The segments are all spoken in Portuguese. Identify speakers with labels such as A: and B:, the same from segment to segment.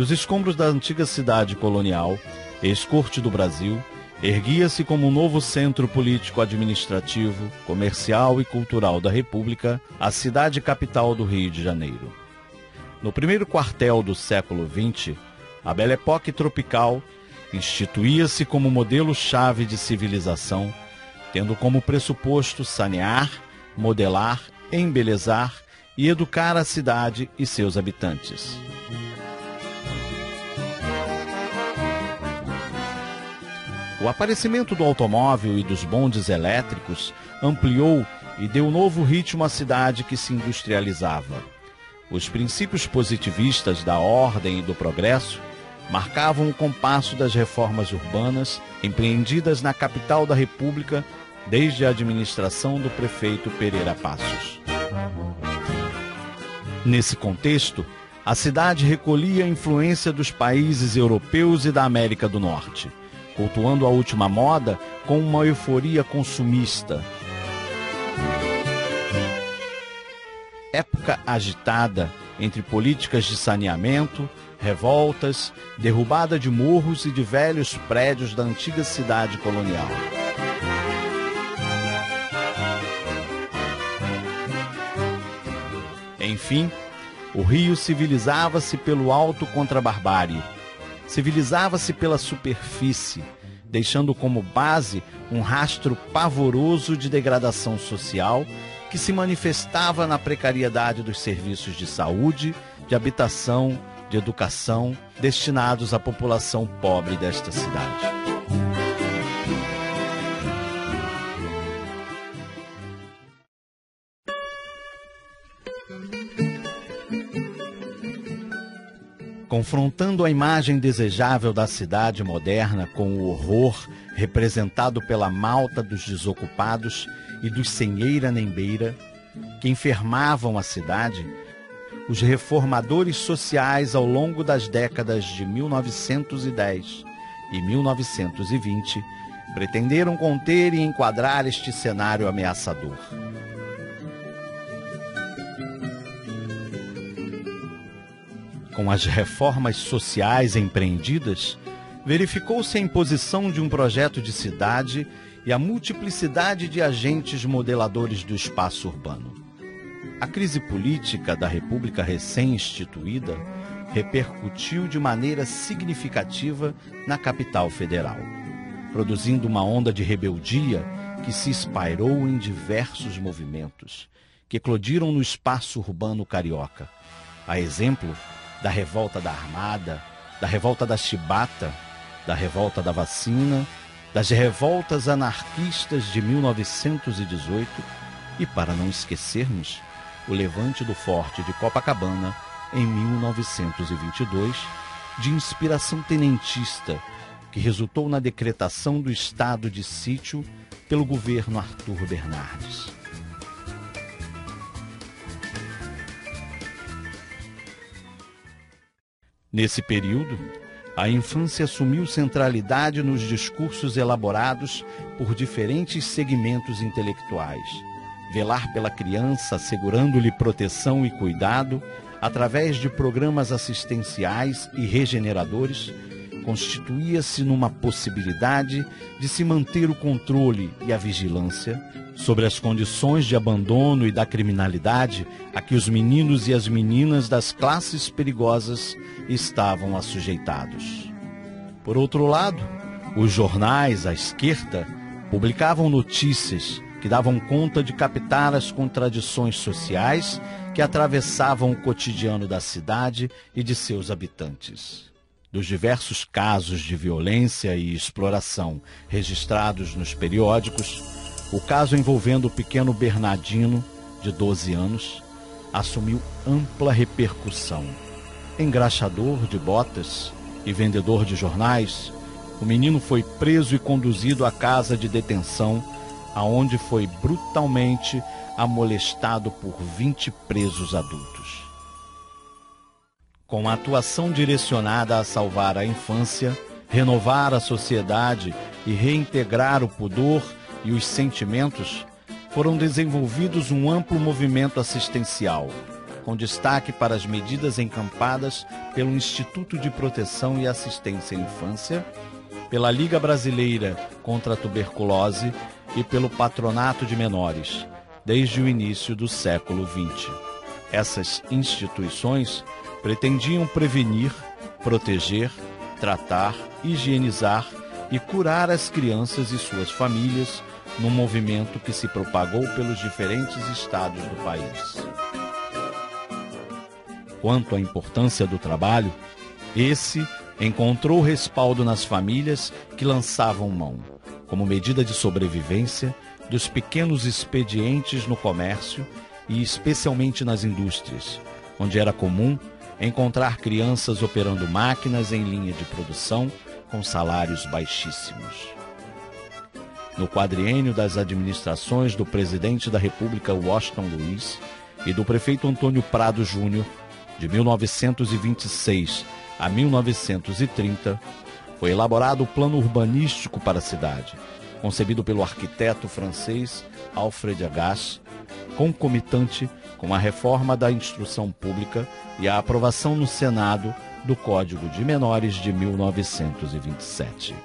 A: Dos escombros da antiga cidade colonial, ex-corte do Brasil, erguia-se como um novo centro político-administrativo, comercial e cultural da República, a cidade capital do Rio de Janeiro. No primeiro quartel do século XX, a Belle Époque tropical instituía-se como modelo-chave de civilização, tendo como pressuposto sanear, modelar, embelezar e educar a cidade e seus habitantes. O aparecimento do automóvel e dos bondes elétricos ampliou e deu novo ritmo à cidade que se industrializava. Os princípios positivistas da ordem e do progresso marcavam o compasso das reformas urbanas empreendidas na capital da República desde a administração do prefeito Pereira Passos. Nesse contexto, a cidade recolhia a influência dos países europeus e da América do Norte, cultuando a última moda com uma euforia consumista. Época agitada entre políticas de saneamento, revoltas, derrubada de morros e de velhos prédios da antiga cidade colonial. Enfim, o Rio civilizava-se pelo alto contra a barbárie. Civilizava-se pela superfície, deixando como base um rastro pavoroso de degradação social que se manifestava na precariedade dos serviços de saúde, de habitação, de educação, destinados à população pobre desta cidade. Confrontando a imagem desejável da cidade moderna com o horror representado pela malta dos desocupados e dos sem eira nem beira, que enfermavam a cidade, os reformadores sociais ao longo das décadas de 1910 e 1920 pretenderam conter e enquadrar este cenário ameaçador. Com as reformas sociais empreendidas, verificou-se a imposição de um projeto de cidade e a multiplicidade de agentes modeladores do espaço urbano. A crise política da República recém-instituída repercutiu de maneira significativa na capital federal, produzindo uma onda de rebeldia que se espairou em diversos movimentos, que eclodiram no espaço urbano carioca, a exemplo da revolta da Armada, da revolta da Chibata, da revolta da Vacina, das revoltas anarquistas de 1918 e, para não esquecermos, o levante do Forte de Copacabana em 1922, de inspiração tenentista, que resultou na decretação do estado de sítio pelo governo Arthur Bernardes. Nesse período, a infância assumiu centralidade nos discursos elaborados por diferentes segmentos intelectuais. Velar pela criança, assegurando-lhe proteção e cuidado, através de programas assistenciais e regeneradores, constituía-se numa possibilidade de se manter o controle e a vigilância sobre as condições de abandono e da criminalidade a que os meninos e as meninas das classes perigosas estavam assujeitados. Por outro lado, os jornais à esquerda publicavam notícias que davam conta de captar as contradições sociais que atravessavam o cotidiano da cidade e de seus habitantes. Dos diversos casos de violência e exploração registrados nos periódicos, o caso envolvendo o pequeno Bernardino, de 12 anos, assumiu ampla repercussão. Engraxador de botas e vendedor de jornais, o menino foi preso e conduzido à casa de detenção, aonde foi brutalmente amolestado por 20 presos adultos. Com a atuação direcionada a salvar a infância, renovar a sociedade e reintegrar o pudor e os sentimentos, foram desenvolvidos um amplo movimento assistencial, com destaque para as medidas encampadas pelo Instituto de Proteção e Assistência à Infância, pela Liga Brasileira contra a Tuberculose e pelo Patronato de Menores, desde o início do século XX. Essas instituições pretendiam prevenir, proteger, tratar, higienizar e curar as crianças e suas famílias num movimento que se propagou pelos diferentes estados do país. Quanto à importância do trabalho, esse encontrou respaldo nas famílias que lançavam mão, como medida de sobrevivência, dos pequenos expedientes no comércio e especialmente nas indústrias, onde era comum encontrar crianças operando máquinas em linha de produção com salários baixíssimos. No quadriênio das administrações do presidente da República Washington Luiz e do prefeito Antônio Prado Júnior, de 1926 a 1930, foi elaborado o plano urbanístico para a cidade, concebido pelo arquiteto francês Alfred Agache, concomitante com a reforma da instrução pública e a aprovação no Senado do Código de Menores de 1927.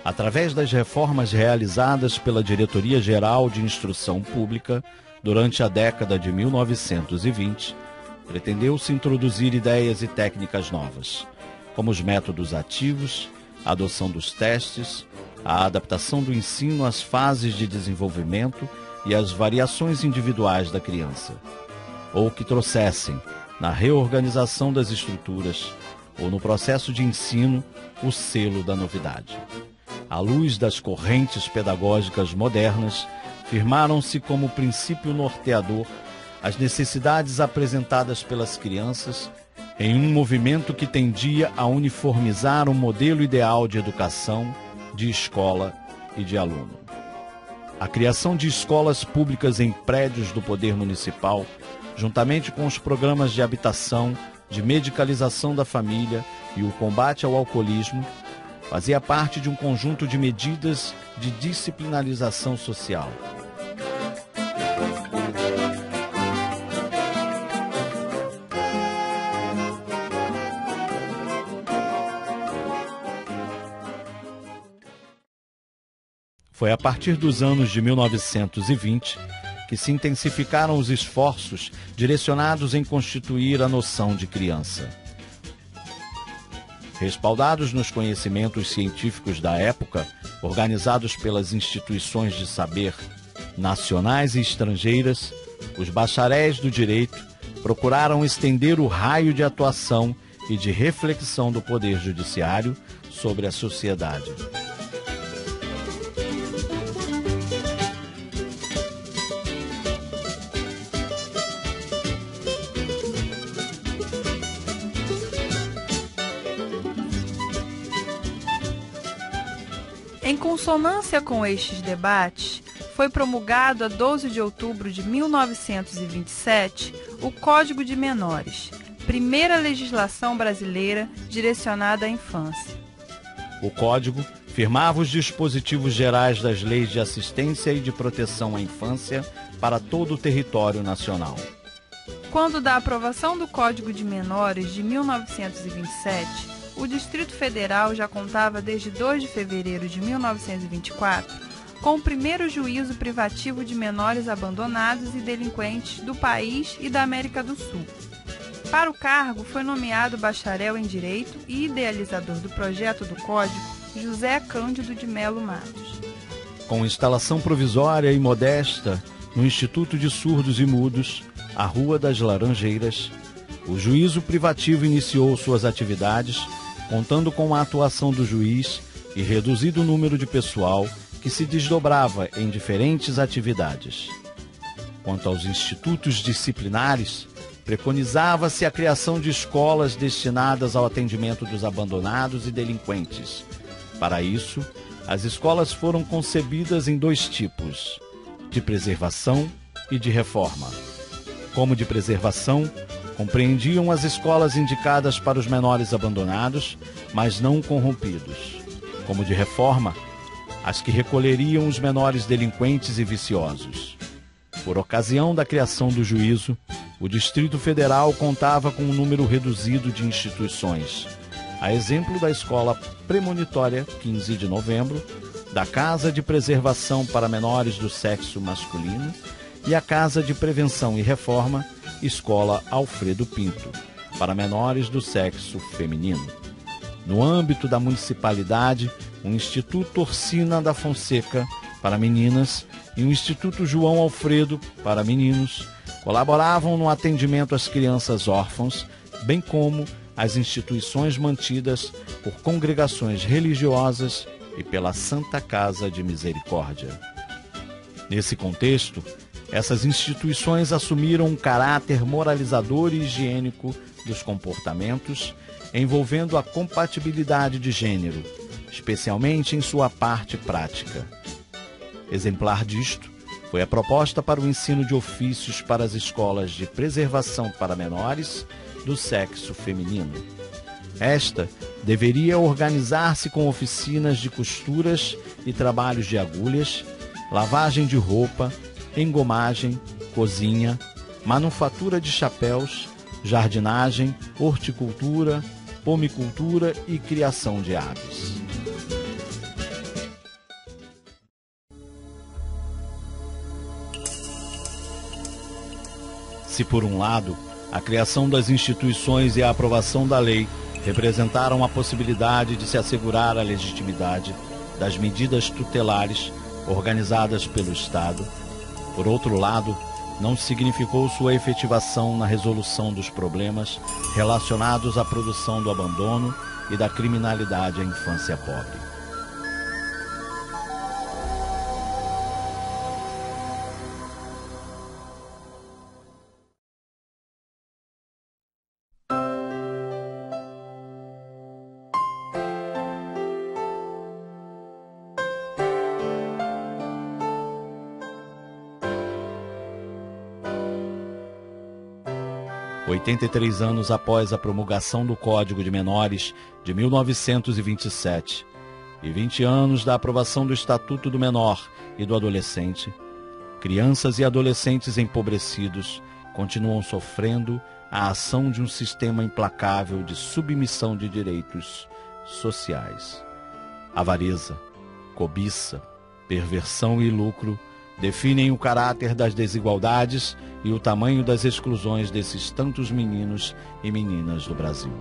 A: Através das reformas realizadas pela Diretoria-Geral de Instrução Pública durante a década de 1920, pretendeu-se introduzir ideias e técnicas novas, como os métodos ativos, a adoção dos testes, a adaptação do ensino às fases de desenvolvimento e às variações individuais da criança, ou que trouxessem, na reorganização das estruturas ou no processo de ensino, o selo da novidade. À luz das correntes pedagógicas modernas, firmaram-se como princípio norteador as necessidades apresentadas pelas crianças em um movimento que tendia a uniformizar o modelo ideal de educação, de escola e de aluno. A criação de escolas públicas em prédios do poder municipal, juntamente com os programas de habitação, de medicalização da família e o combate ao alcoolismo, fazia parte de um conjunto de medidas de disciplinarização social. Foi a partir dos anos de 1920 que se intensificaram os esforços direcionados em constituir a noção de criança. Respaldados nos conhecimentos científicos da época, organizados pelas instituições de saber nacionais e estrangeiras, os bacharéis do direito procuraram estender o raio de atuação e de reflexão do Poder Judiciário sobre a sociedade.
B: Em consonância com estes debates, foi promulgado a 12 de outubro de 1927 o Código de Menores, primeira legislação brasileira direcionada à infância.
A: O Código firmava os dispositivos gerais das leis de assistência e de proteção à infância para todo o território nacional.
B: Quando da aprovação do Código de Menores de 1927, o Distrito Federal já contava desde 2 de fevereiro de 1924 com o primeiro juízo privativo de menores abandonados e delinquentes do país e da América do Sul. Para o cargo foi nomeado bacharel em Direito e idealizador do projeto do Código, José Cândido de Melo Matos.
A: Com instalação provisória e modesta no Instituto de Surdos e Mudos, a Rua das Laranjeiras, o juízo privativo iniciou suas atividades, contando com a atuação do juiz e reduzido número de pessoal que se desdobrava em diferentes atividades. Quanto aos institutos disciplinares, preconizava-se a criação de escolas destinadas ao atendimento dos abandonados e delinquentes. Para isso, as escolas foram concebidas em dois tipos, de preservação e de reforma. Como de preservação, compreendiam as escolas indicadas para os menores abandonados, mas não corrompidos. Como de reforma, as que recolheriam os menores delinquentes e viciosos. Por ocasião da criação do juízo, o Distrito Federal contava com um número reduzido de instituições, a exemplo da Escola Premonitória 15 de Novembro, da Casa de Preservação para Menores do Sexo Masculino e a Casa de Prevenção e Reforma, Escola Alfredo Pinto, para menores do sexo feminino. No âmbito da municipalidade, o Instituto Orsina da Fonseca, para meninas, e o Instituto João Alfredo, para meninos, colaboravam no atendimento às crianças órfãos, bem como às instituições mantidas por congregações religiosas e pela Santa Casa de Misericórdia. Nesse contexto, essas instituições assumiram um caráter moralizador e higiênico dos comportamentos, envolvendo a compatibilidade de gênero, especialmente em sua parte prática. Exemplar disto foi a proposta para o ensino de ofícios para as escolas de preservação para menores do sexo feminino. Esta deveria organizar-se com oficinas de costuras e trabalhos de agulhas, lavagem de roupa, engomagem, cozinha, manufatura de chapéus, jardinagem, horticultura, pomicultura e criação de aves. Se, por um lado, a criação das instituições e a aprovação da lei representaram a possibilidade de se assegurar a legitimidade das medidas tutelares organizadas pelo Estado, por outro lado, não significou sua efetivação na resolução dos problemas relacionados à produção do abandono e da criminalidade à infância pobre. (83 anos após a promulgação do Código de Menores de 1927 e 20 anos da aprovação do Estatuto do Menor e do Adolescente, crianças e adolescentes empobrecidos continuam sofrendo a ação de um sistema implacável de submissão de direitos sociais. Avareza, cobiça, perversão e lucro definem o caráter das desigualdades e o tamanho das exclusões desses tantos meninos e meninas do Brasil.